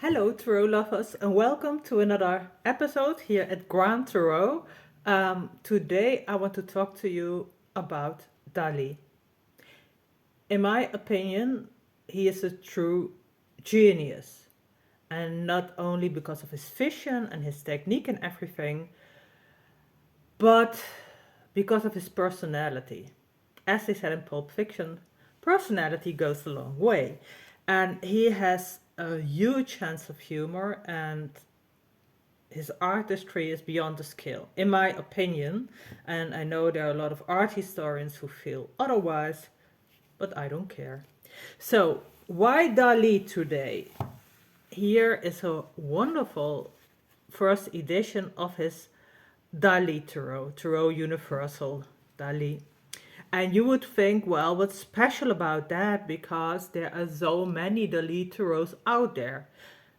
Hello, Tarot lovers, and welcome to another episode here at Grand Tarot. Today, I want to talk to you about Dali. In my opinion, he is a true genius, and not only because of his vision and his technique and everything, but because of his personality. As they said in Pulp Fiction, personality goes a long way. And he has a huge sense of humor, and his artistry is beyond the scale, in my opinion. And I know there are a lot of art historians who feel otherwise, but I don't care. So, why Dali today? Here is a wonderful first edition of his Dali Tarot, Tarot Universal Dalí. And you would think, well, what's special about that? Because there are so many Dali Tarots out there.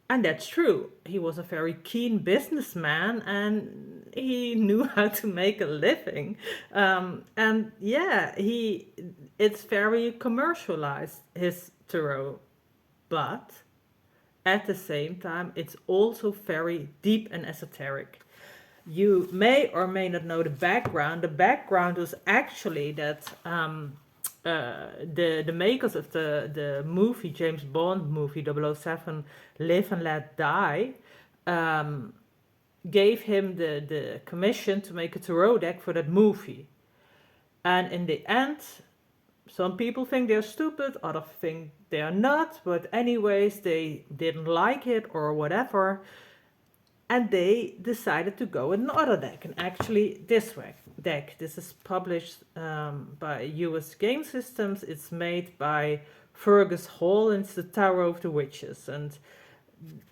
And that's true. He was a very keen businessman and he knew how to make a living. And yeah, it's very commercialized, his tarot. But at the same time, it's also very deep and esoteric. You may or may not know the background. The background was actually that the makers of the movie, James Bond movie 007, Live and Let Die, gave him the commission to make a tarot deck for that movie. And in the end, some people think they're stupid, others think they are not, but anyways, they didn't like it or whatever. And they decided to go with another deck, and actually this deck. This is published by US Game Systems. It's made by Fergus Hall, and it's the Tarot of the Witches. And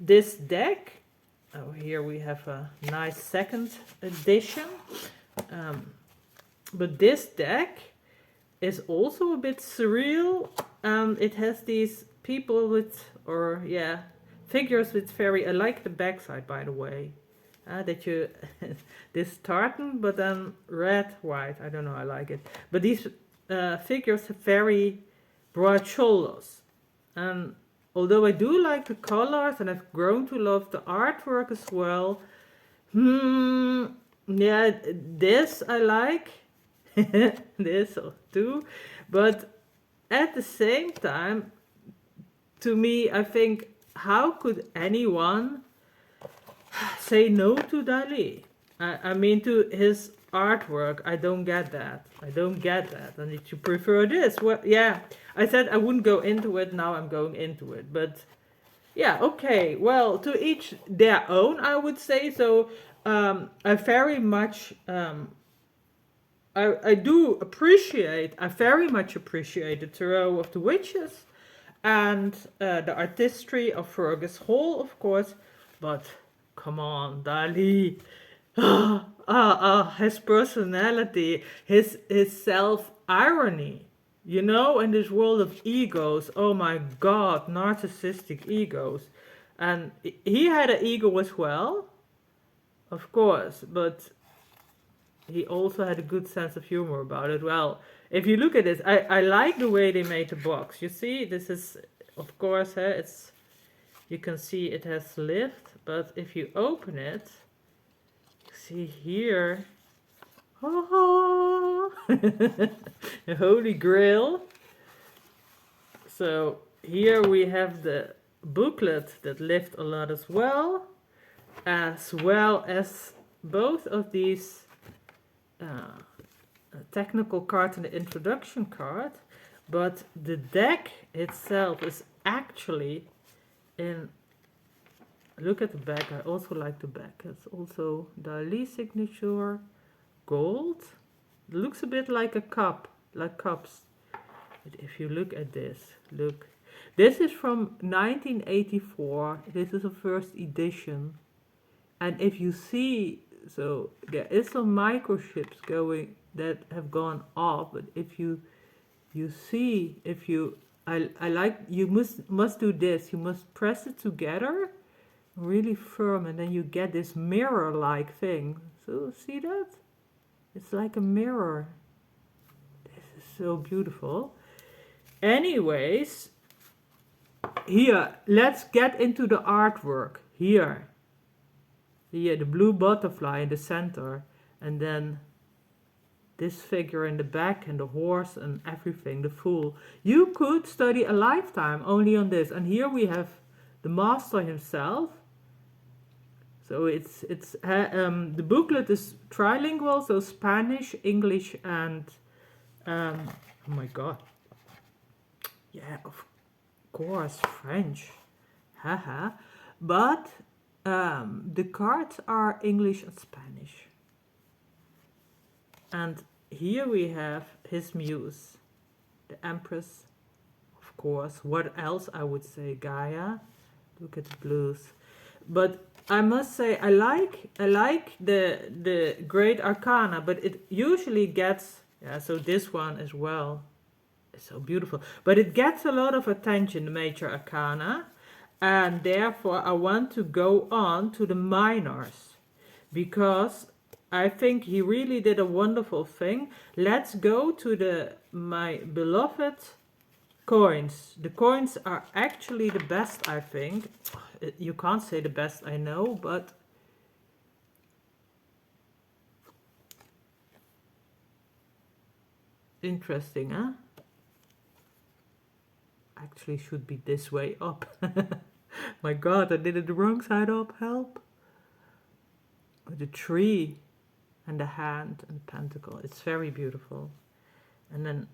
this deck, oh, here we have a nice second edition. But this deck is also a bit surreal. It has these people with, or yeah, figures with very, I like the backside, by the way, that you, this tartan, but then red, white, I don't know, I like it. But these figures have very broad shoulders. And although I do like the colors and I've grown to love the artwork as well, yeah, this I like, this too, but at the same time, to me, I think, how could anyone say no to Dali? I mean, to his artwork. I don't get that. I don't get that. And if you prefer this, well, yeah, I said I wouldn't go into it. Now I'm going into it. But yeah, okay. Well, to each their own, I would say. So I very much, I very much appreciate the Tarot of the Witches and the artistry of Fergus Hall, of course, but come on, Dali. His personality, his self-irony, you know, in this world of egos, oh my god, narcissistic egos. And he had an ego as well, of course, but he also had a good sense of humor about it. Well, if you look at this, I like the way they made the box. You see, this is, of course, it's, you can see it has lift, but if you open it, you see here, oh, the Holy Grail. So here we have the booklet that lift a lot as well as both of these technical card and the introduction card, but the deck itself is actually in, look at the back, I also like the back, it's also Dali signature, gold, it looks a bit like a cup, like cups. But if you look at this, look, this is from 1984, this is a first edition, and if you see, so there is some microchips going that have gone off, but if you see, if you, I like, you must do this, you must press it together really firm, and then you get this mirror like thing. So see that, it's like a mirror. This is so beautiful. Anyways, here, let's get into the artwork. Here, the blue butterfly in the center, and then this figure in the back, and the horse and everything, the fool. You could study a lifetime only on this. And here we have the master himself. So the booklet is trilingual, so Spanish, English, and oh my god, yeah, of course, French, haha. But the cards are English and Spanish. And here we have his muse, the Empress, of course. What else I would say? Gaia. Look at the blues. But I must say I like the Great Arcana, but it usually gets, yeah, so this one as well is so beautiful. But it gets a lot of attention, the Major Arcana, and therefore I want to go on to the minors, because I think he really did a wonderful thing. Let's go to my beloved coins. The coins are actually the best, I think. You can't say the best, I know, but interesting, huh? Actually should be this way up. My god, I did it the wrong side up, help. The tree and the hand and the pentacle, it's very beautiful. And then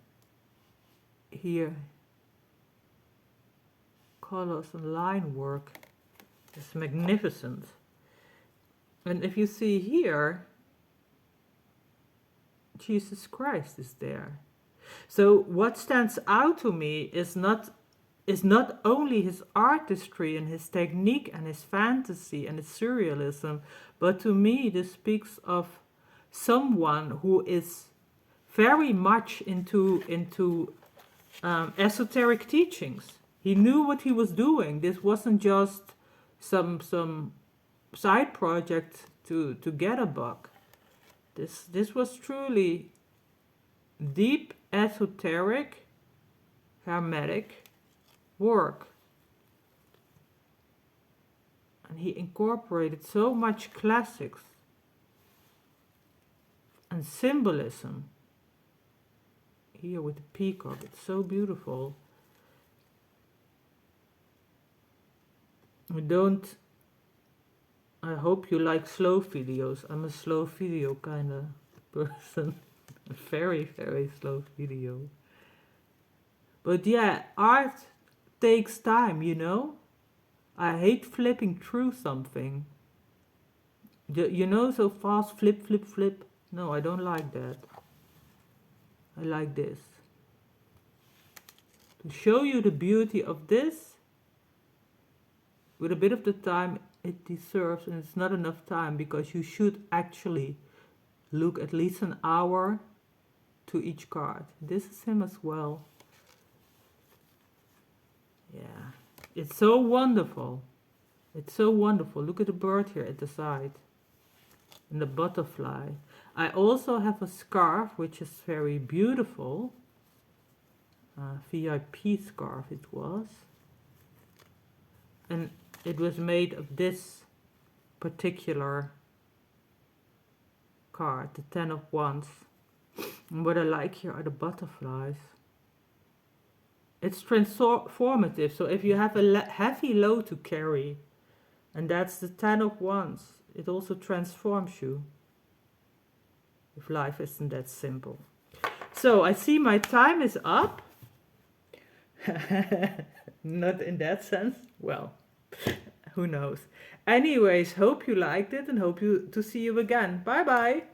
here, colors and line work is magnificent. And if you see here, Jesus Christ is there. So what stands out to me is not only his artistry and his technique and his fantasy and his surrealism, but to me this speaks of someone who is very much into esoteric teachings. He knew what he was doing. This wasn't just some side project to get a buck. This was truly deep esoteric, hermetic work. And he incorporated so much classics and symbolism. Here with the peacock, it's so beautiful. I hope you like slow videos. I'm a slow video kind of person. Very, very slow video. But yeah, art takes time, you know? I hate flipping through something. You know, so fast, flip, flip, flip. No, I don't like that. I like this. To show you the beauty of this, with a bit of the time it deserves, and it's not enough time, because you should actually look at least an hour to each card. This is him as well. Yeah, it's so wonderful. It's so wonderful. Look at the bird here at the side. And the butterfly. I also have a scarf, which is very beautiful. VIP scarf it was. And it was made of this particular card, the 10 of Wands. And what I like here are the butterflies. It's transformative, so if you have a heavy load to carry, and that's the 10 of Wands, it also transforms you. If life isn't that simple. So I see my time is up. Not in that sense. Well, who knows. Anyways, hope you liked it and hope to see you again. Bye bye.